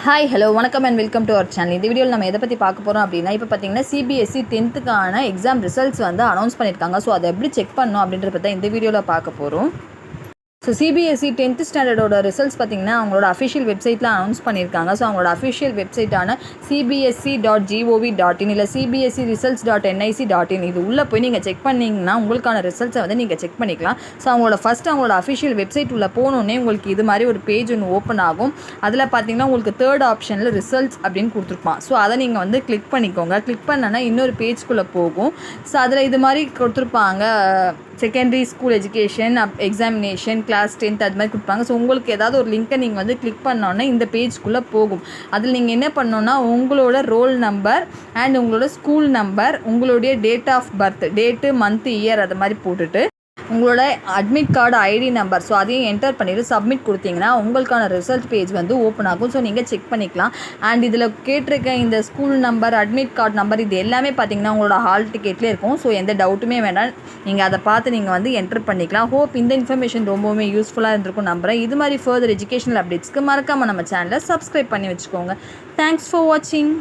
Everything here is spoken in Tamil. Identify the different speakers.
Speaker 1: ஹாய் ஹலோ வணக்கம் and welcome to our channel. இந்த வீடியோவில் நம்ம எதை பற்றி பார்க்க போகிறோம் அப்படின்னா, இப்போ பார்த்தீங்கன்னா சிபிஎஸ்சி 10th எக்ஸாம் ரிசல்ட்ஸ் வந்து அனௌன்ஸ் பண்ணியிருக்காங்க. ஸோ அதை எப்படி செக் பண்ணணும் அப்படின்றத பற்றி இந்த வீடியோவில் பார்க்க போகிறோம். ஸோ சிபிஎஸ்சி 10th ஸ்டாண்டர்டோட ரிசல்ட்ஸ் பார்த்திங்கன்னா அவங்களோட அஃபிஷியல் வெப்சைட்டில் அனௌன்ஸ் பண்ணியிருக்காங்க. ஸோ அவங்களோட அஃபிஷியல் வெப்சைட்டான cbsc.gov.in இல்லை cbscresults.nic.in இது உள்ளே போய் நீங்கள் செக் பண்ணிங்கன்னா உங்களுக்கான ரிசல்ட்ஸை வந்து நீங்கள் செக் பண்ணிக்கலாம். ஸோ அவங்களோட அஃபிஷியல் வெப்சைட் உள்ளே போனோடனே உங்களுக்கு இது மாதிரி ஒரு பேஜ் ஒன்று ஓப்பன் ஆகும். அதில் பார்த்தீங்கன்னா உங்களுக்கு தேர்ட் ஆப்ஷனில் ரிசல்ட்ஸ் அப்படின்னு கொடுத்துருப்பான். ஸோ அதை நீங்கள் வந்து கிளிக் பண்ணிக்கோங்க. கிளிக் பண்ணனா இன்னொரு பேஜ்குள்ளே போகும். ஸோ அதில் இது மாதிரி கொடுத்துருப்பாங்க, secondary school education examination class 10th அது மாதிரி கொடுப்பாங்க. ஸோ உங்களுக்கு ஏதாவது ஒரு லிங்க்கை நீங்கள் வந்து கிளிக் பண்ணோன்னா இந்த பேஜ்குள்ளே போகும். அதில் நீங்கள் என்ன பண்ணோன்னா உங்களோட ரோல் நம்பர் அண்ட் உங்களோட ஸ்கூல் நம்பர், உங்களுடைய date of birth, date month year அது மாதிரி போட்டுட்டு உங்களோட admit card ID number so அதையும் என்டர் பண்ணிவிட்டு சப்மிட் கொடுத்தீங்கன்னா உங்களுக்கான ரிசல்ட் பேஜ் வந்து ஓப்பன் ஆகும். ஸோ நீங்கள் செக் பண்ணிக்கலாம். அண்ட் இதில் கேட்டிருக்க இந்த school number, admit card number இது எல்லாமே பார்த்தீங்கன்னா உங்களோட ஹால் டிக்கெட்லேயே இருக்கும். ஸோ எந்த டவுட்டுமே வேண்டாம், நீங்கள் அதை பார்த்து நீங்கள் வந்து என்டர் பண்ணிக்கலாம். ஹோப் இந்த இன்ஃபர்மேஷன் ரொம்பவுமே யூஸ்ஃபுல்லாக இருந்திருக்கும் நம்புகிறேன். இது மாதிரி ஃபர்தர் எஜுகேஷனல் அப்டேட்ஸ்க்கு மறக்காமல் நம்ம சேனலை சப்ஸ்கிரைப் பண்ணி வச்சுக்கோங்க. தேங்க்ஸ் ஃபார் வாட்சிங்.